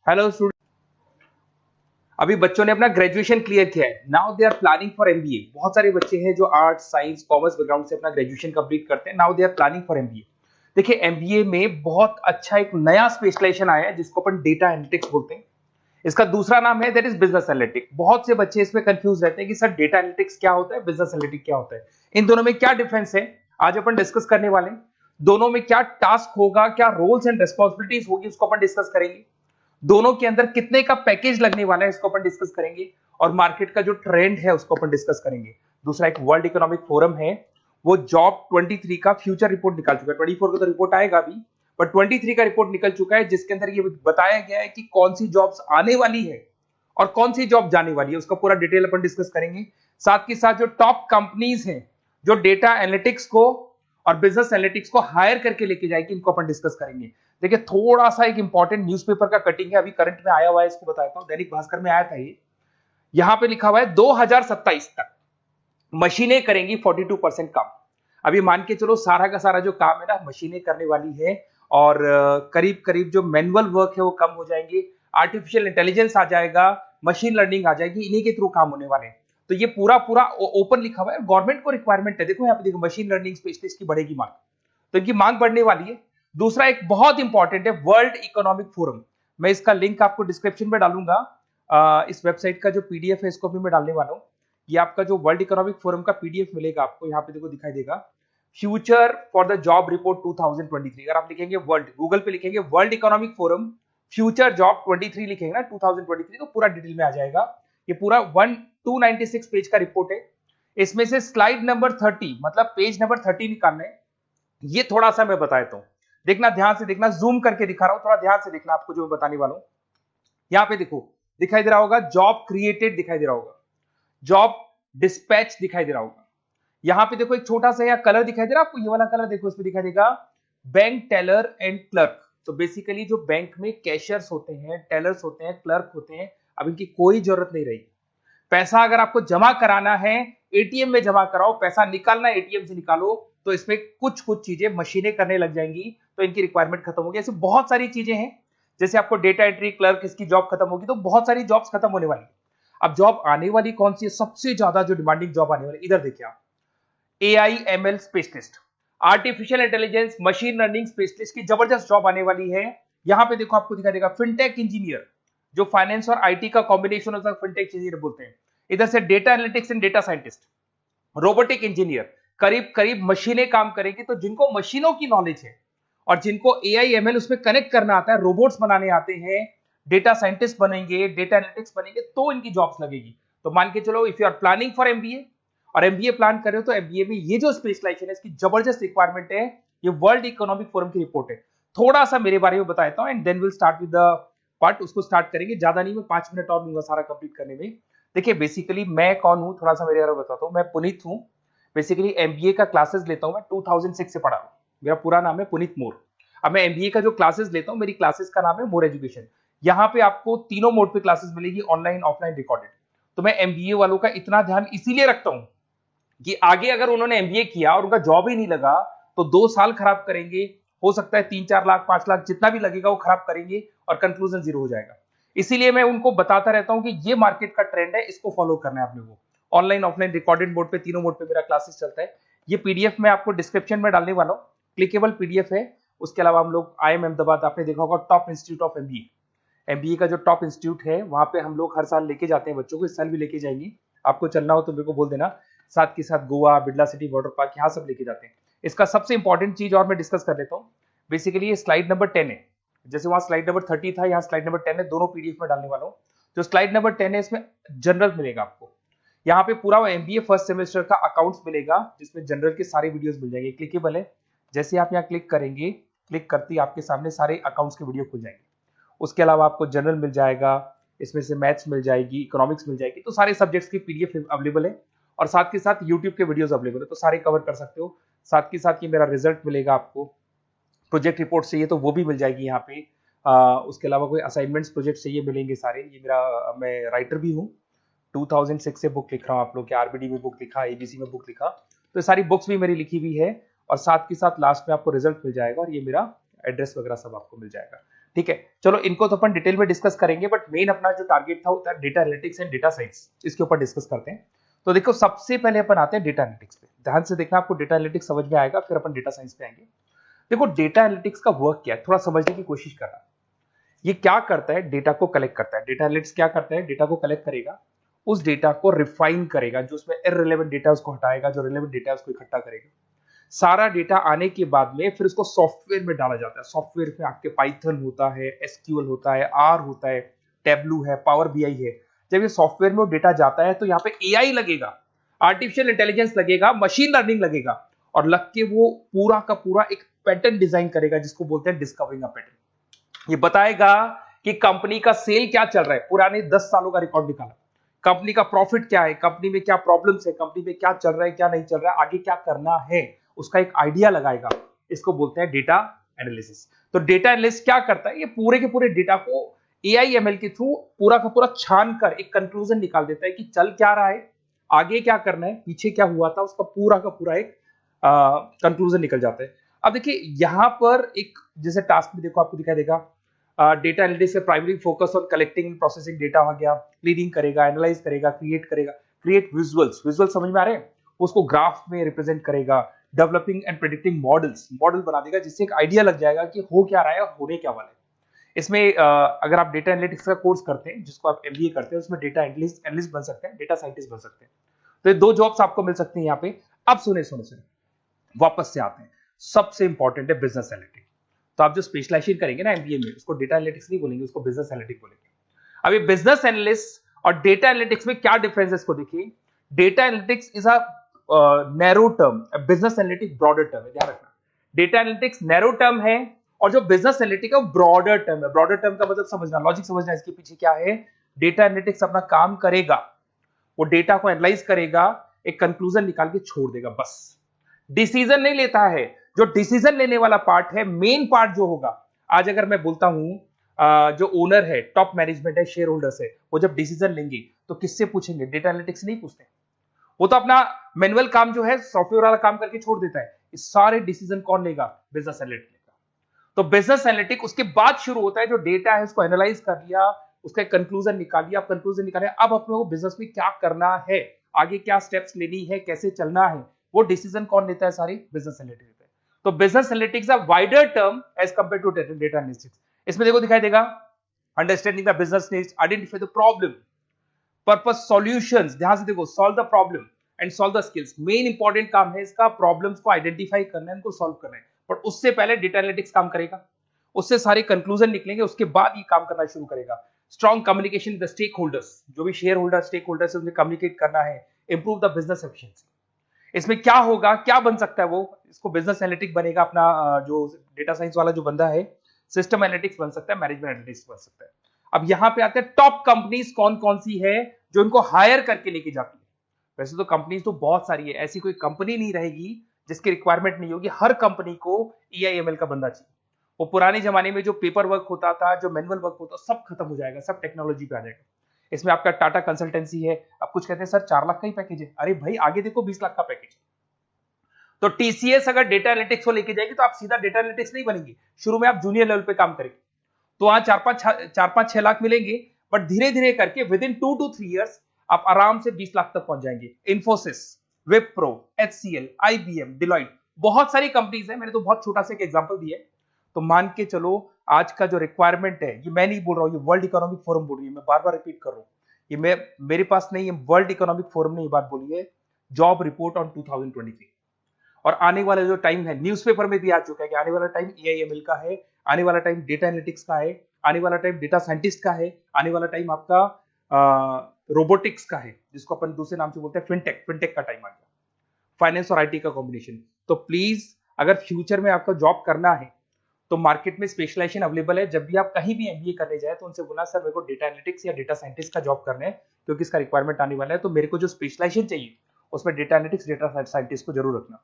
Hello student, अभी बच्चों ने अपना ग्रेजुएशन क्लियर किया है। Now they are planning for MBA. बहुत सारे बच्चे हैं जो आर्ट्स, साइंस, कॉमर्स बैकग्राउंड से अपना ग्रेजुएशन कंप्लीट करते हैं। Now they are planning for MBA. देखिए, एमबीए में बहुत अच्छा एक नया स्पेशलाइजेशन आया है जिसको अपन डेटा एनालिटिक्स बोलते हैं। इसका दूसरा नाम है दैट इज बिजनेस एनालिटिक्स। बहुत से बच्चे इसमें कंफ्यूज रहते हैं कि सर डेटा एनालिटिक्स क्या होता है, बिजनेस एनालिटिक्स क्या होता है, इन दोनों में क्या डिफरेंस है। आज अपन डिस्कस करने वाले हैं। दोनों में क्या टास्क होगा, क्या रोल्स एंड रिस्पॉन्सिबिलिटीज होगी, उसको अपन डिस्कस करेंगे। दोनों के अंदर कितने का पैकेज लगने वाला है इसको अपन डिस्कस करेंगे, और मार्केट का जो ट्रेंड है उसको अपन डिस्कस करेंगे। दूसरा, एक वर्ल्ड इकोनॉमिक फोरम है, वो जॉब 23 का फ्यूचर रिपोर्ट निकाल चुका है। 24 का तो रिपोर्ट आएगा अभी, पर 23 का रिपोर्ट निकल चुका है जिसके अंदर ये बताया गया है कि कौन सी जॉब्स आने वाली है और कौन सी जॉब जाने वाली है। उसका पूरा डिटेल अपन डिस्कस करेंगे। साथ के साथ जो टॉप कंपनीज हैं जो डेटा एनालिटिक्स को और बिजनेस एनालिटिक्स को हायर करके लेके जाएगी, इनको अपन डिस्कस करेंगे। देखिए, थोड़ा सा एक इंपॉर्टेंट न्यूज़पेपर का कटिंग है, अभी करंट में आया हुआ है, इसको बताता हूं। दैनिक भास्कर में आया था ये। यहां पे लिखा हुआ है 2027 तक मशीनें करेंगी 42% काम। अभी मान के चलो सारा का सारा जो काम है ना, मशीनें करने वाली है, और करीब करीब जो मैनुअल वर्क है वो कम हो जाएंगे। आर्टिफिशियल इंटेलिजेंस आ जाएगा, मशीन लर्निंग आ जाएगी, इन्हीं के थ्रू काम होने वाले हैं। तो ये पूरा पूरा ओपन लिखा हुआ है। गवर्नमेंट को रिक्वायरमेंट है, देखो यहाँ पे देखो, मशीन लर्निंग स्पेशलिस्ट की बढ़ेगी मांग, तो इनकी मांग बढ़ने वाली है। दूसरा एक बहुत इंपॉर्टेंट है वर्ल्ड इकोनॉमिक फोरम। मैं इसका लिंक आपको डिस्क्रिप्शन में डालूंगा। इस वेबसाइट का जो पीडीएफ है इसको भी मैं डालने वाला हूं। ये आपका जो वर्ल्ड इकोनॉमिक फोरम का पीडीएफ मिलेगा आपको, यहाँ पे देखो दिखाई देगा, future for the job report 2023। अगर आप लिखेंगे वर्ल्ड, गूगल पे लिखेंगे world economic forum future job 23 लिखेंगे ना 2023, तो पूरा डिटेल में आ जाएगा। ये पूरा 296 पेज का रिपोर्ट है। इसमें से स्लाइड नंबर 30 मतलब पेज नंबर 30 निकालना है। ये थोड़ा सा मैं बता देता हूं, देखना ध्यान से, देखना, जूम करके दिखा रहा हूं, थोड़ा ध्यान से देखना आपको जो मैं बताने वाला हूं। यहां पे देखो दिखाई दे रहा होगा जॉब क्रिएटेड, दिखाई दे रहा होगा जॉब डिस्पैच, दिखाई दे रहा होगा। यहां पे देखो एक छोटा सा यहाँ कलर दिखाई दे रहा है आपको, ये वाला कलर देखो, इसमें दिखाई देगा बैंक टेलर एंड क्लर्क। तो बेसिकली जो बैंक में कैशियर्स होते हैं, टेलर्स होते हैं, क्लर्क होते हैं, अब इनकी कोई जरूरत नहीं रही। पैसा अगर आपको जमा कराना है एटीएम में जमा कराओ, पैसा निकालना है एटीएम से निकालो, तो इसमें कुछ कुछ चीजें मशीनें करने लग जाएंगी, तो इनकी रिक्वायरमेंट खत्म होगी। ऐसे बहुत सारी चीजें हैं, जैसे आपको डेटा एंट्री, क्लर्क, इसकी जॉब खत्म होगी, तो बहुत सारी जॉब्स खत्म होने वाली। अब जॉब आने वाली कौन सी है, सबसे ज्यादा जो डिमांडिंग जॉब आने वाली, इधर देखिए आप, AI ML specialist, artificial intelligence, machine learning specialist की जबरदस्त जॉब आने वाली है। यहां पे देखो आपको दिखाई देगा फिनटेक इंजीनियर, जो फाइनेंस और आईटी का कॉम्बिनेशन होता है, फिनटेक इंजीनियर बोलते हैं। इधर से data analytics and data scientist, robotic engineer, करीब करीब मशीनें काम करेंगी। तो जिनको मशीनों की नॉलेज है और जिनको एआई एमएल उसमें कनेक्ट करना आता है, रोबोट्स बनाने आते हैं, डेटा साइंटिस्ट बनेंगे, डेटा एनालिटिक्स बनेंगे, तो इनकी जॉब्स लगेगी। तो मान के चलो if you are planning for MBA और एमबीए प्लान कर रहे हो, तो एमबीए में ये जो स्पेशलाइजेशन है इसकी जबरदस्त रिक्वायरमेंट है। ये वर्ल्ड इकोनॉमिक फोरम की रिपोर्ट है। थोड़ा सा मेरे बारे में बताता हूं and then will start with the part. उसको स्टार्ट करेंगे, ज्यादा नहीं, मैं 5 मिनट और लूंगा सारा कंप्लीट करने में। देखिए बेसिकली मैं कौन हूं, थोड़ा सा मेरे बारे में बताता हूं। मैं पुनीत हूं, बेसिकली एमबीए का क्लासेस लेता हूं मैं, 2006 से पढ़ा हूं। मेरा पूरा नाम है पुनीत मोर। अब मैं एमबीए का जो क्लासेस लेता हूं, मेरी क्लासेस का नाम है मोर एजुकेशन। यहाँ पे आपको तीनों मोड पे क्लासेस मिलेगी, ऑनलाइन, ऑफलाइन, रिकॉर्डेड। तो मैं एमबीए वालों का इतना ध्यान इसीलिए रखता हूं कि आगे अगर उन्होंने एमबीए किया और उनका जॉब ही नहीं लगा, तो 2 साल खराब करेंगे, हो सकता है 3-4 लाख, 5 लाख, जितना भी लगेगा वो खराब करेंगे और कंक्लूजन जीरो हो जाएगा। इसीलिए मैं उनको बताता रहता हूं कि ये मार्केट का ट्रेंड है, इसको फॉलो करना है आपने को। ऑनलाइन, ऑफलाइन, रिकॉर्डेड मोड पे, तीनों मोड पे मेरा क्लासेस चलता है। ये पीडीएफ मैं आपको डिस्क्रिप्शन में डालने वाला हूँ, क्लिकेबल पीडीएफ है। उसके अलावा हम लोग आईएम अहमदाबाद, आपने देखा होगा, top institute of MBA, MBA का जो टॉप इंस्टीट्यूट है, वहां पे हम लोग हर साल लेके जाते हैं बच्चों को, इस साल भी लेके जाएंगे। आपको चलना हो तो मेरे को बोल देना। साथ के साथ Goa, Birla city, water park, यहाँ सब लेके जाते हैं। इसका सबसे इंपॉर्टेंट चीज और मैं डिस्कस कर लेता हूँ। बेसिकली ये स्लाइड नंबर 10 है, जैसे वहां स्लाइड नंबर 30 था, यहाँ स्लाइड नंबर 10 है, दोनों पीडीएफ में डालने वाला हूँ। जो स्लाइड नंबर 10 है इसमें जनरल मिलेगा आपको। यहाँ पे पूरा एमबीए फर्स्ट सेमेस्टर का अकाउंट्स मिलेगा, जिसमें जनरल के सारे वीडियोस मिल जाएंगे, क्लिकेबल है। जैसे आप यहाँ क्लिक करेंगे, क्लिक करते ही आपके सामने सारे अकाउंट्स के वीडियो खुल जाएंगे। उसके अलावा आपको जनरल मिल जाएगा, इसमें से मैथ्स मिल जाएगी, इकोनॉमिक्स मिल जाएगी, तो सारे सब्जेक्ट्स की पीडीएफ अवेलेबल है। और साथ के साथ यूट्यूब के वीडियोस अवेलेबल है, तो सारे कवर कर सकते हो। साथ के साथ ये मेरा रिजल्ट मिलेगा आपको। प्रोजेक्ट रिपोर्ट चाहिए तो वो भी मिल जाएगी यहाँ पे। उसके अलावा कोई असाइनमेंट्स, प्रोजेक्ट चाहिए, मिलेंगे सारे। ये मेरा, मैं राइटर भी हूँ, 2006 से बुक लिख रहा हूँ। आप लोग के आरबीडी में बुक लिखा, एबीसी में बुक लिखा, तो सारी बुक्स भी मेरी लिखी हुई है। और साथ के साथ लास्ट में आपको रिजल्ट मिल जाएगा, और ये मेरा एड्रेस वगैरह सब आपको मिल जाएगा। ठीक है, चलो इनको तो अपन डिटेल में डिस्कस करेंगे, बट मेन अपना जो टारगेट था वो था data analytics and data science, इसके ऊपर डिस्कस करते हैं। तो देखो सबसे पहले अपन आते हैं डेटा एनालिटिक्स पे, ध्यान से देखना, आपको डेटा एनालिटिक्स समझ में आएगा, फिर अपन डेटा साइंस पे आएंगे। देखो डेटा एनालिटिक्स का वर्क क्या है, थोड़ा समझने की कोशिश करना। ये क्या करता है, डेटा को कलेक्ट करता है। डेटा एनालिटिक्स क्या करता है, डेटा को कलेक्ट करेगा, उस डेटा को रिफाइन करेगा, जो उसमें इररिलेवेंट डेटा उसको हटाएगा, जो रिलेवेंट डेटा उसको इकट्ठा करेगा। सारा डेटा आने के बाद में फिर उसको सॉफ्टवेयर में डाला जाता है। सॉफ्टवेयर में आपके पाइथन होता है, एसक्यूएल होता है, आर होता है, टेबलू है, पावर बीआई है। जब ये सॉफ्टवेयर में डेटा जाता है तो यहाँ पे एआई लगेगा, आर्टिफिशियल इंटेलिजेंस लगेगा, मशीन लर्निंग लगेगा, और लग के वो पूरा का पूरा एक पैटर्न डिजाइन करेगा, जिसको बोलते हैं डिस्कवरिंग अ पैटर्न। ये बताएगा कि कंपनी का सेल क्या चल रहा है, पुराने 10 सालों का रिकॉर्ड निकाला, कंपनी का प्रॉफिट क्या है, कंपनी में क्या प्रॉब्लम्स है, कंपनी में क्या चल रहा है, क्या नहीं चल रहा है, आगे क्या करना है, उसका एक आइडिया लगाएगा। इसको बोलते हैं डेटा एनालिसिस। तो डेटा एनालिस्ट क्या करता है, ये पूरे के पूरे डेटा को एआई एमएल के थ्रू पूरा का पूरा छान कर एक कंक्लूजन निकाल देता है कि चल क्या रहा है, आगे क्या करना है, पीछे क्या हुआ था, उसका पूरा का पूरा एक कंक्लूजन निकल जाता है। अब देखिए यहां पर एक जैसे टास्क में देखो आपको दिखाई देगा, डेटा एनालिटिक्स से primary focus on collecting processing data हो गया, क्लीनिंग करेगा, एनालाइज करेगा, क्रिएट करेगा, क्रिएट विजुअल्स, विजुअल समझ में आ रहे हैं, उसको ग्राफ में रिप्रेजेंट करेगा, developing and predicting models, model बना देगा जिससे एक आइडिया लग जाएगा कि हो क्या रहा है और होने क्या वाला है। इसमें अगर आप डेटा एनालिटिक्स का कोर्स करते हैं, जिसको आप एमबीए करते हैं, उसमें डेटा एनालिस्ट बन सकते हैं, डेटा साइंटिस्ट बन सकते हैं। तो ये दो जॉब्स आपको मिल सकती हैं यहाँ पे। अब सुने सुने सुने वापस से आते हैं, सबसे इंपॉर्टेंट है बिजनेस एनालिटिक्स। तो आप जो स्पेशलाइजेशन करेंगे ना एमबीए में, उसको डेटा एनालिटिक्स नहीं बोलेंगे, उसको बिजनेस एनालिटिक्स बोलेंगे। अब ये बिजनेस एनालिस्ट और डेटा एनालिटिक्स में क्या डिफरेंस है इसको देखिए। Data analytics is a narrow term, business analytics broader term है, ध्यान रखना। डेटा एनालिटिक्स नैरो टर्म है और जो बिजनेस एनालिटिक्स है वो ब्रॉडर टर्म है। ब्रॉडर टर्म का मतलब समझना, लॉजिक समझना, इसके पीछे क्या है। डेटा एनालिटिक्स अपना काम करेगा, वो डेटा को एनालाइज करेगा, एक कंक्लूजन निकाल के छोड़ देगा, बस। डिसीजन नहीं लेता है। जो डिसीजन लेने वाला पार्ट है, मेन पार्ट जो होगा, आज अगर मैं बोलता हूं जो ओनर है, टॉप मैनेजमेंट है, शेयर होल्डर्स है, वो जब डिसीजन लेंगे तो किससे पूछेंगे, डेटा एनालिटिक्स नहीं पूछते। वो तो अपना मैनुअल काम जो है, सॉफ्टवेयर वाला काम करके छोड़ देता है। इस सारे डिसीजन कौन लेगा, बिजनेस एनालिटिक्स लेगा। तो बिजनेस एनालिटिक्स उसके बाद शुरू होता है, जो डेटा है उसको एनालाइज कर लिया, उसका एक कंक्लूजन निकाल लिया, अब कंक्लूजन निकाले, अब अपने को बिजनेस में क्या करना है, आगे क्या स्टेप्स लेनी है, कैसे चलना है, वो डिसीजन कौन लेता है, सारी बिजनेस एनालिटिक्स लेता है। तो business analytics a wider term as compare to data analytics. इसमें देखो दिखाई देगा, understanding the business needs, identify the problem, purpose, solutions, ध्यान से देखो, solve the problem and solve the skills. Main important काम है इसका, प्रॉब्लम्स को आइडेंटिफाई करना है, उनको सॉल्व करना है, बट उससे पहले डेटा एनालिटिक्स काम करेगा, उससे सारे कंक्लूजन निकलेंगे, उसके बाद ये काम करना शुरू करेगा। Strong communication with the stakeholders, जो भी शेयर होल्डर स्टेक होल्डर्स है उन्हें कम्युनिकेट करना है, इंप्रूव द बिजनेस एफिशिएंसी। इसमें क्या होगा, क्या बन सकता है, वो इसको बिजनेस एनालिटिक्स बनेगा अपना, जो डेटा साइंस वाला जो बंदा है, सिस्टम एनालिटिक्स बन सकता है, मैनेजमेंट एनालिटिक्स बन सकता है। अब यहां पे आते हैं टॉप कंपनीज कौन कौन सी है जो इनको हायर करके लेके जाती है। वैसे तो कंपनीज तो बहुत सारी है, ऐसी कोई कंपनी नहीं रहेगी जिसकी रिक्वायरमेंट नहीं होगी, हर कंपनी को ईआईएमएल का बंदा चाहिए। वो पुराने जमाने में जो पेपर वर्क होता था, जो मैनुअल वर्क होता, सब खत्म हो जाएगा, सब टेक्नोलॉजी पे आ जाएगा। इसमें आपका टाटा कंसल्टेंसी है, अब कुछ कहते हैं सर 4 लाख का ही पैकेज है, अरे भाई आगे देखो 20 लाख का पैकेज। तो टीसीएस अगर डेटा एनालिटिक्स को लेके जाएगी तो आप सीधा डेटा एनालिटिक्स नहीं बनेंगे, शुरू में आप जूनियर लेवल पे काम करेंगे, तो वहां 4-5-6 लाख मिलेंगे, बट धीरे धीरे करके विद इन 2 to 3 years आप आराम से 20 लाख तक पहुंच जाएंगे। Infosys, Wipro, HCL, IBM, Deloitte, बहुत सारी कंपनीज है, मैंने तो बहुत छोटा सा एक एग्जांपल दिया है। तो मान के चलो आज का जो रिक्वायरमेंट है, ये मैं नहीं बोल रहा हूं, ये वर्ल्ड इकोनॉमिक फोरम बोल रही है, मैं बार बार रिपीट कर रहा हूं, ये मैं मेरे पास नहीं, ये वर्ल्ड इकोनॉमिक फोरम ने ये बात बोली है, जॉब रिपोर्ट ऑन 2023। और आने वाला जो टाइम है, न्यूज़पेपर में भी आ चुका है कि आने वाला टाइम एआईएमएल का है, आने वाला टाइम डेटा एनालिटिक्स का है, आने वाला टाइम डेटा साइंटिस्ट का है, आने वाला टाइम आपका रोबोटिक्स का है, जिसको अपन दूसरे नाम से बोलते हैं फिनटेक, फिनटेक का टाइम आ गया, फाइनेंस और आईटी का कॉम्बिनेशन। तो प्लीज अगर फ्यूचर में आपका जॉब करना है तो मार्केट में स्पेशलाइजेशन अवेलेबल है। जब भी आप कहीं भी एमबीए करने जाए तो उनसे बोलना सर मेरे को डेटा एनालिटिक्स या डेटा साइंटिस्ट का जॉब करना है, क्योंकि इसका रिक्वायरमेंट आने वाला है, तो मेरे को जो स्पेशलाइजेशन चाहिए उसमें डेटा एनालिटिक्स, डेटा साइंटिस्ट को जरूर रखना।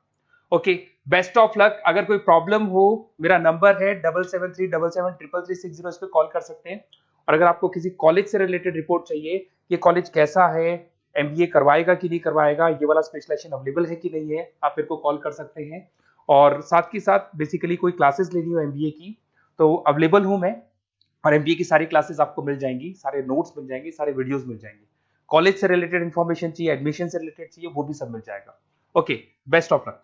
Okay, best of luck. अगर कोई प्रॉब्लम हो, मेरा नंबर है 7737733360, इस पे कॉल कर सकते हैं। और अगर आपको किसी कॉलेज से रिलेटेड रिपोर्ट चाहिए, ये कॉलेज कैसा है, एमबीए करवाएगा कि नहीं करवाएगा, ये वाला स्पेशलाइजेशन अवेलेबल है कि नहीं है, आप मेरे को कॉल कर सकते हैं। और साथ ही साथ बेसिकली कोई क्लासेस लेनी हो एमबीए की तो अवेलेबल हूं मैं, और एमबीए की सारी क्लासेस आपको मिल जाएंगी, सारे नोट्स मिल जाएंगे, सारे वीडियोस मिल जाएंगे। कॉलेज से रिलेटेड इन्फॉर्मेशन चाहिए, एडमिशन से रिलेटेड चाहिए, वो भी सब मिल जाएगा। Okay, best of luck.